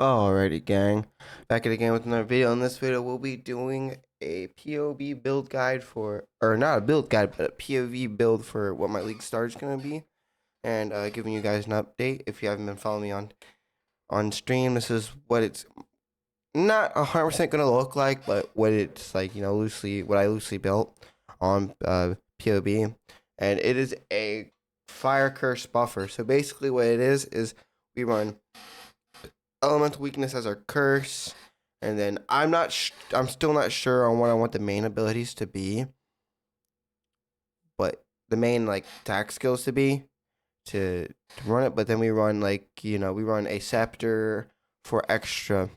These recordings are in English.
Alrighty, gang. Back at it again with another video. In this video, we'll be doing a POV build guide for, or not a build guide, but a POV build for what my League Start is going to be. And giving you guys an update. If you haven't been following me on stream, this is what it's not 100% going to look like, but what it's like, what I loosely built on POV. And it is a fire curse buffer. So basically what it is we run elemental weakness as our curse, and then I'm still not sure on what I want the main abilities to be, but the main like attack skills to be to run it. But then we run we run a scepter for extra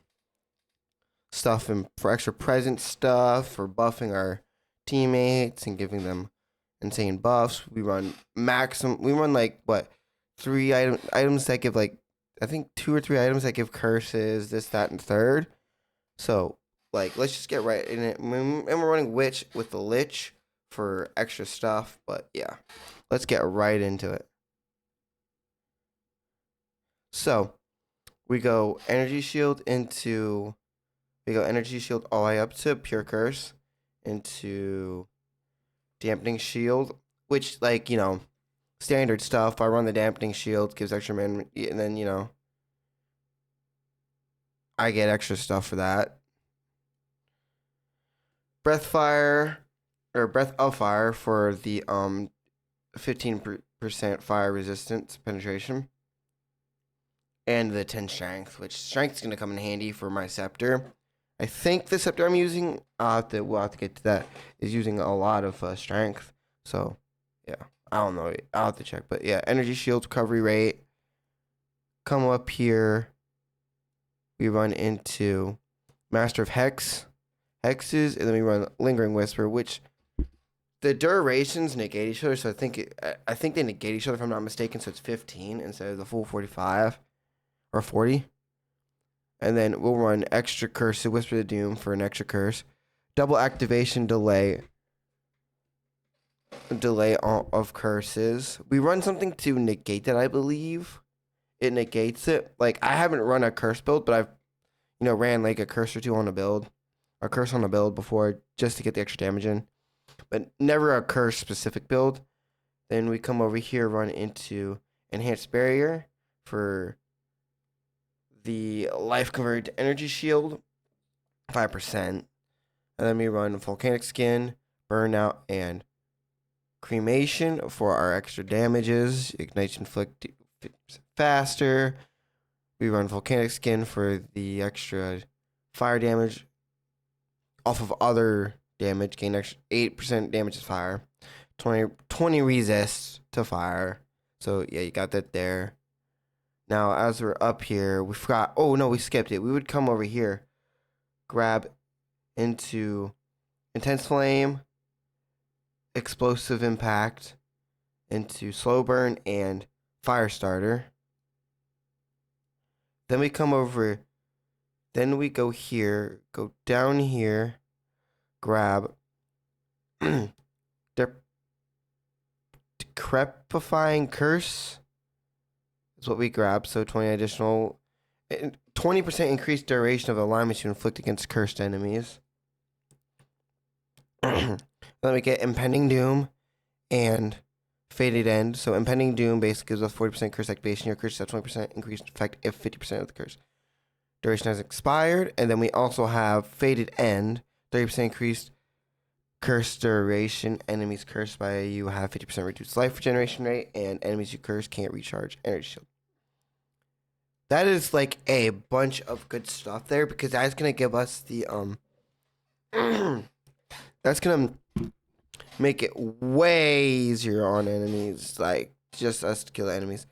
stuff and for extra present stuff for buffing our teammates and giving them insane buffs. We run three items that give like I think 2 or 3 items that give curses, this, that, and third. So, let's just get right in it. And we're running Witch with the Lich for extra stuff. But, yeah. Let's get right into it. So, we go Energy Shield all the way up to Pure Curse. Into Dampening Shield. Which, standard stuff. I run the Dampening Shield, gives extra mana, and then, I get extra stuff for that. Breath of Fire for the 15% fire resistance penetration. And the 10 Strength, which Strength is going to come in handy for my Scepter. I think the Scepter I'm using, we'll have to get to that, is using a lot of Strength. So, yeah. I don't know. I'll have to check. But yeah, Energy Shield recovery rate. Come up here. We run into Master of Hexes, and then we run Lingering Whisper, which the durations negate each other. So I think they negate each other if I'm not mistaken. So it's 15 instead of the full 45 or 40. And then we'll run extra curse to Whisper the Doom for an extra curse. Double activation delay of curses. We run something to negate that, I believe. It negates it. I haven't run a curse build, but I've, ran like a curse or two on a curse on a build before just to get the extra damage in, but never a curse specific build. Then we come over here, run into Enhanced Barrier for the life converted to Energy Shield, 5%. And then we run Volcanic Skin, Burnout, and Cremation for our extra damages. Ignition inflict faster. We run Volcanic Skin for the extra fire damage off of other damage. Gain extra 8% damage to fire. 20 resist to fire. So yeah, you got that there. Now as we're up here, we forgot. Oh no, we skipped it. We would come over here, grab into Intense Flame, Explosive Impact, into Slow Burn and Fire Starter. Then we come over, then we go here, go down here, grab Decrepifying Curse is what we grab. So 20 additional, 20% increased duration of alignments you inflict against cursed enemies. Then we get Impending Doom and Fated End. So Impending Doom basically gives us 40% curse activation. Your curse has 20% increased effect if 50% of the curse duration has expired. And then we also have Fated End, 30% increased curse duration. Enemies cursed by you have 50% reduced life regeneration rate, and enemies you curse can't recharge energy shield. That is a bunch of good stuff there, because that's gonna give us the that's gonna make it way easier on enemies, just us to kill enemies.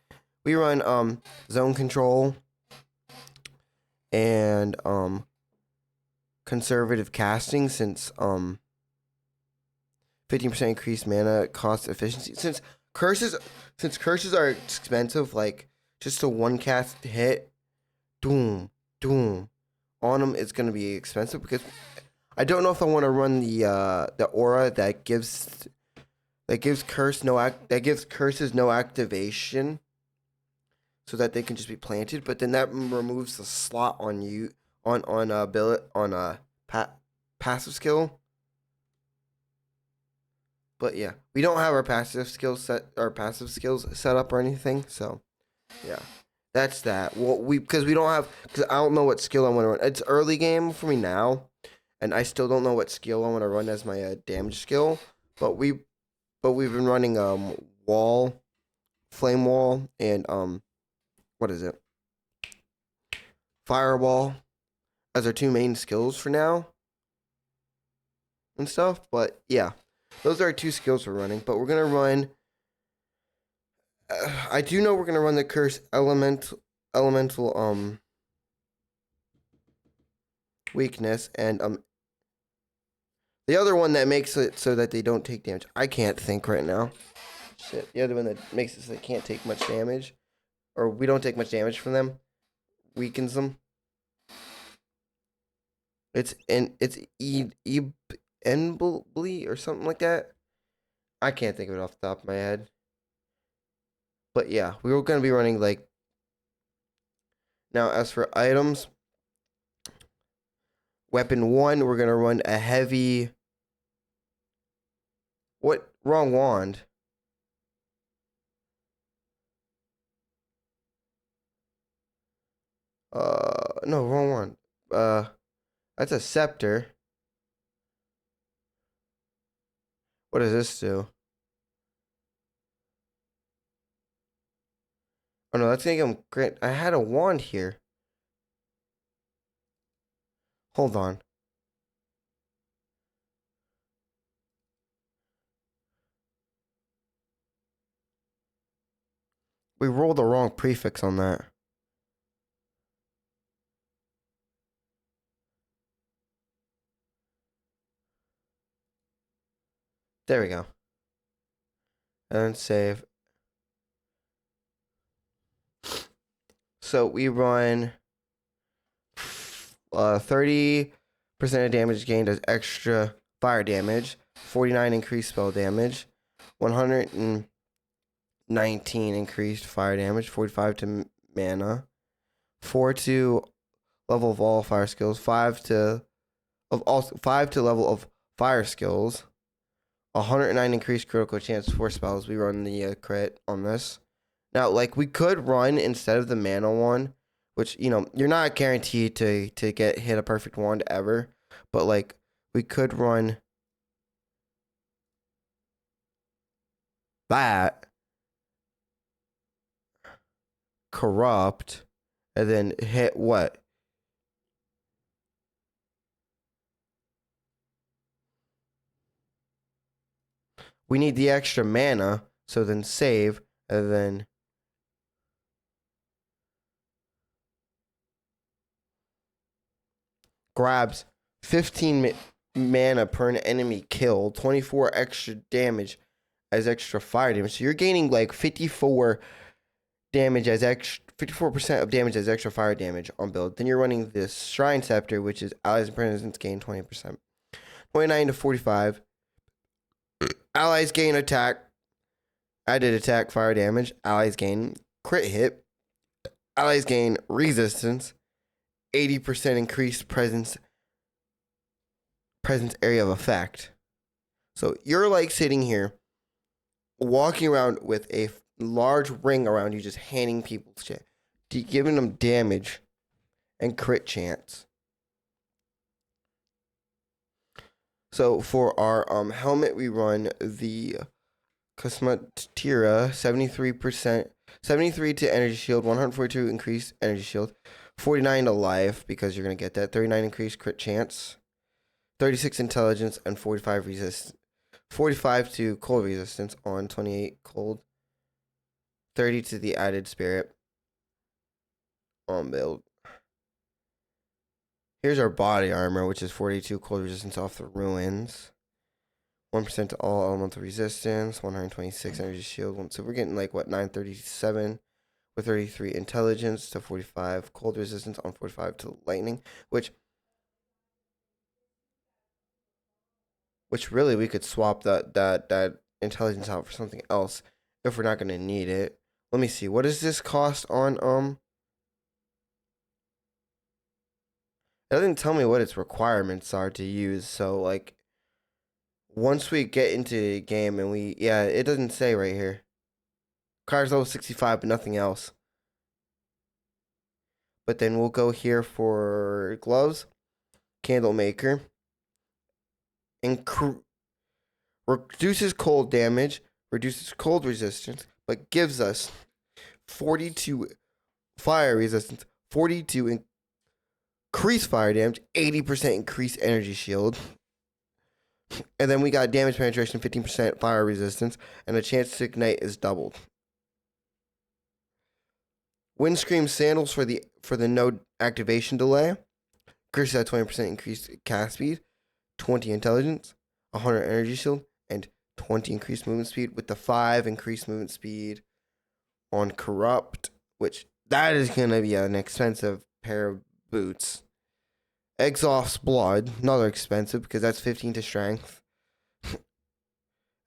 We run Zone Control and Conservative Casting, since 15% increased mana cost efficiency. Since curses are expensive, just a one cast hit, doom on them is gonna be expensive, because I don't know if I want to run the aura that gives curses no activation. so that they can just be planted. But then that removes the slot on you on a billet on a passive skill. But yeah, we don't have our passive skills set up or anything. So yeah, that's that. Well, because we don't have because I don't know what skill I want to run. It's early game for me now, and I still don't know what skill I want to run as my damage skill. But we've been running wall, flame wall, and what is it? Fireball as our two main skills for now and stuff. But yeah, those are our two skills we're running. But we're gonna run. I do know we're gonna run the curse elemental weakness and the other one that makes it so that they don't take damage. I can't think right now. Shit, the other one that makes it so they can't take much damage, or we don't take much damage from them, weakens them. It's Enbly or something like that. I can't think of it off the top of my head. But yeah, we were gonna be running like. Now, as for items, weapon 1, we're gonna run a heavy. What? Wrong wand. No, wrong one. That's a scepter. What does this do? Oh no, that's gonna give him grant. I had a wand here. Hold on. We rolled the wrong prefix on that. There we go. And save. So we run 30% of damage gained as extra fire damage, 49 increased spell damage, 119 increased fire damage, 45 to mana, 4 to level of all fire skills, 5 to level of fire skills, 109 increased critical chance for spells. We run the crit on this. Now, like, we could run instead of the mana one, which, you're not guaranteed to get hit a perfect wand ever, but, like, we could run that, corrupt, and then hit what? We need the extra mana, so then save, and then grabs 15 mana per an enemy kill, 24 extra damage as extra fire damage. So you're gaining like 54 damage as 54% of damage as extra fire damage on build. Then you're running this Shrine Scepter, which is allies and presence gain 20%. 29 to 45. Allies gain attack. Added attack fire damage. Allies gain crit hit. Allies gain resistance. 80% increased presence area of effect. So you're like sitting here, walking around with a large ring around you, just handing people shit, giving them damage and crit chance. So for our helmet, we run the Cosmatira, 73%, 73 to energy shield, 142 increased energy shield, 49 to life because you're gonna get that, 39 increased crit chance, 36 intelligence, and 45 resist, 45 to cold resistance on 28 cold, 30 to the added spirit on build. Here's our body armor, which is 42 cold resistance off the ruins. 1% to all elemental resistance, 126 energy shield. So we're getting like what, 937 with 33 intelligence to 45 cold resistance on 45 to lightning, which really we could swap that intelligence out for something else if we're not gonna need it. Let me see. What does this cost on It doesn't tell me what its requirements are to use. So like once we get into the game and it doesn't say right here. Car's level 65, but nothing else. But then we'll go here for gloves, candle maker, and reduces cold damage, reduces cold resistance, but gives us 42 fire resistance, 42 increased fire damage, 80% increased energy shield. And then we got damage penetration, 15% fire resistance, and a chance to ignite is doubled. Windscreen sandals for the node activation delay. Curses at 20% increased cast speed, 20 intelligence, 100 energy shield, and 20 increased movement speed with the 5 increased movement speed on corrupt, which that is gonna be an expensive pair of boots. Exhaust blood, another expensive because that's 15 to strength.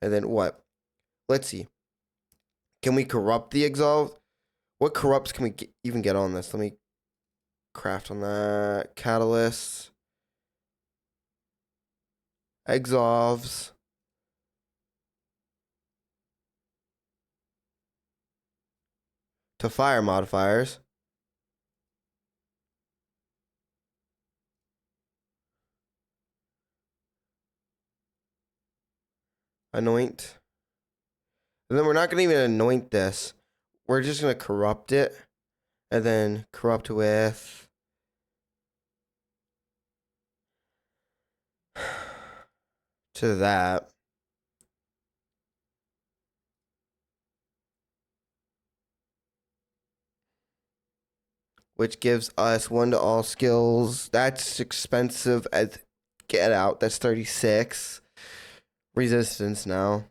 And then what? Let's see. Can we corrupt the exhaust? What corrupts can we even get on this? Let me craft on that. Catalyst. Exhaust. To fire modifiers. Anoint. And then we're not going to even anoint this. We're just going to corrupt it. And then corrupt with to that. Which gives us 1 to all skills. That's expensive as get out. That's 36. Resistance now.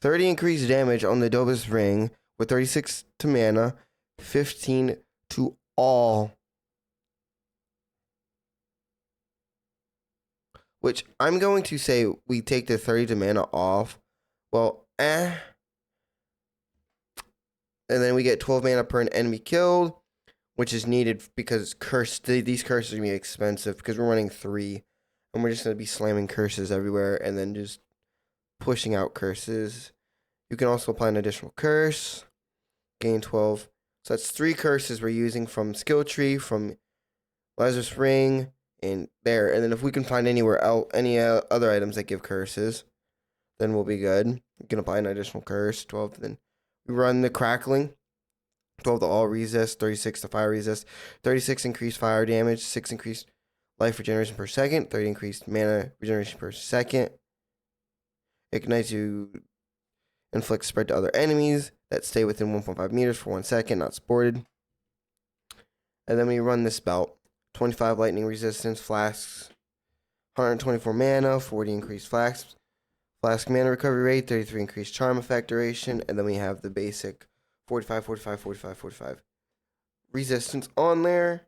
30 increased damage on the Dobus ring with 36 to mana, 15 to all. Which I'm going to say we take the 30 to mana off. Well, And then we get 12 mana per an enemy killed, which is needed because these curses are going to be expensive because we're running 3. And we're just going to be slamming curses everywhere and then just pushing out curses. You can also apply an additional curse. Gain 12. So that's 3 curses we're using from Skill Tree, from Lazarus Ring, and there. And then if we can find anywhere else, any other items that give curses, then we'll be good. You can apply an additional curse. 12. Then we run the Crackling. 12 to all resist. 36 to fire resist. 36 increased fire damage. 6 increased life regeneration per second. 30 increased mana regeneration per second. Ignites you. Inflicts spread to other enemies that stay within 1.5 meters for 1 second, not supported. And then we run this belt. 25 lightning resistance, flasks, 124 mana, 40 increased flask mana recovery rate, 33 increased charm effect duration, and then we have the basic 45, 45, 45, 45 resistance on there,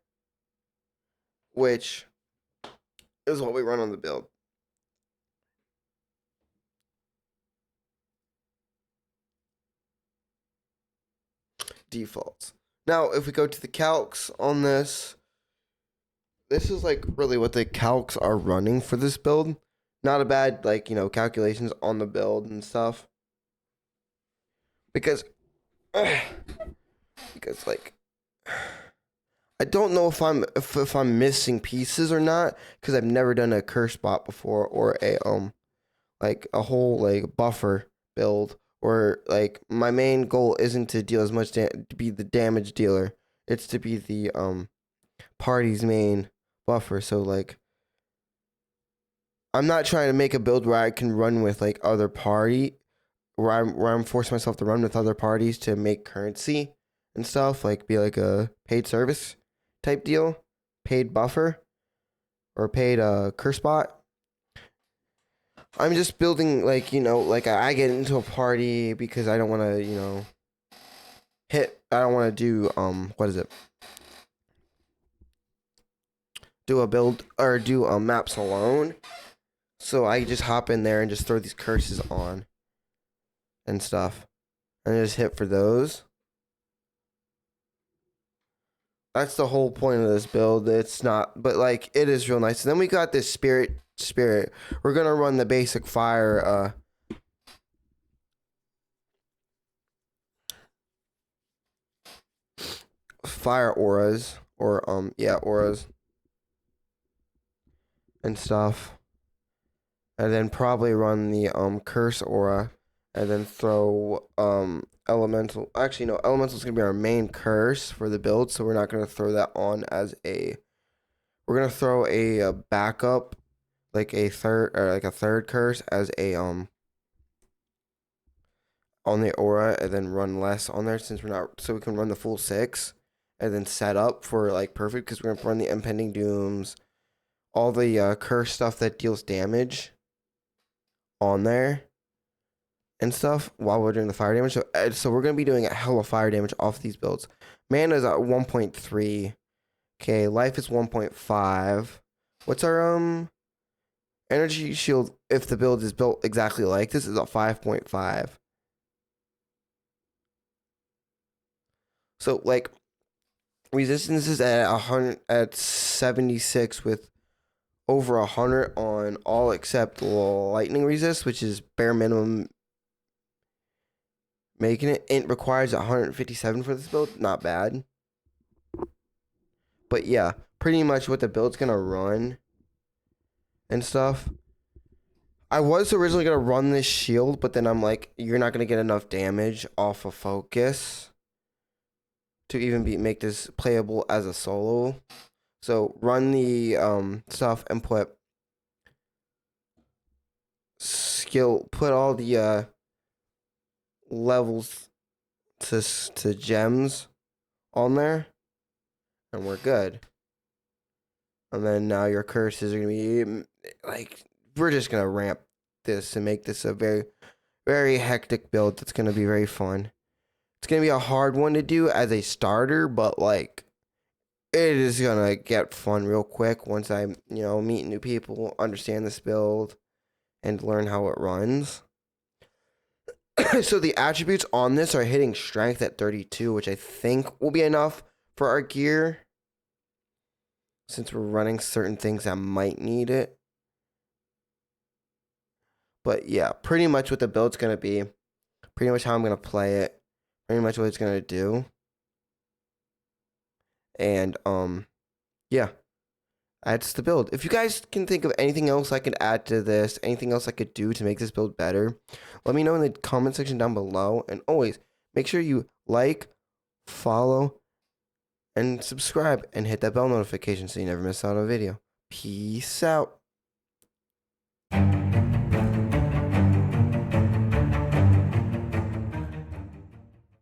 which is what we run on the build. Defaults. Now, if we go to the calcs on this is like really what the calcs are running for this build. Not a bad, like, calculations on the build and stuff. Because like, I don't know if I'm missing pieces or not, because I've never done a curse bot before, or a whole like buffer build. Or like my main goal isn't to deal as much to be the damage dealer. It's to be the party's main buffer. So like I'm not trying to make a build where I can run with like other party, where I'm forcing myself to run with other parties to make currency and stuff, like be like a paid service type deal, paid buffer, or paid curse bot. I'm just building like, I get into a party because I don't want to, I don't want to do, what is it? Do a build or do maps alone. So I just hop in there and just throw these curses on and stuff. and just hit for those. That's the whole point of this build. It's not, but like it is real nice. And then we got this spirit. We're gonna run the basic fire. Fire auras or auras and stuff, and then probably run the curse aura, and then throw elemental. Actually, no, elemental's gonna be our main curse for the build, so we're not gonna throw that on as a. We're gonna throw a backup, like a third curse as a on the aura, and then run less on there since we're not, so we can run the full 6, and then set up for like perfect because we're gonna run the impending dooms, all the curse stuff that deals damage on there and stuff while we're doing the fire damage. So we're gonna be doing a hell of fire damage off these builds. Mana is at 1.3. Okay, life is 1.5. What's our energy shield if the build is built exactly like this is a 5.5. So like resistance is at 100 at 76 with over 100 on all except lightning resist, which is bare minimum making it. It requires 157 for this build. Not bad. But yeah, pretty much what the build's gonna run and stuff. I was originally gonna run this shield, but then I'm like, you're not gonna get enough damage off of focus to even make this playable as a solo. So run the stuff and put all the levels to gems on there, and we're good. And then now your curses are gonna be like, we're just gonna ramp this and make this a very, very hectic build that's gonna be very fun. It's gonna be a hard one to do as a starter, but like it is gonna get fun real quick once I meet new people, understand this build, and learn how it runs. So the attributes on this are hitting strength at 32, which I think will be enough for our gear, since we're running certain things that might need it. But yeah, pretty much what the build's gonna be, pretty much how I'm gonna play it, pretty much what it's gonna do. And yeah, that's the build. If you guys can think of anything else I could add to this, anything else I could do to make this build better, let me know in the comment section down below. And always make sure you like, follow, and subscribe, and hit that bell notification so you never miss out on a video. Peace out.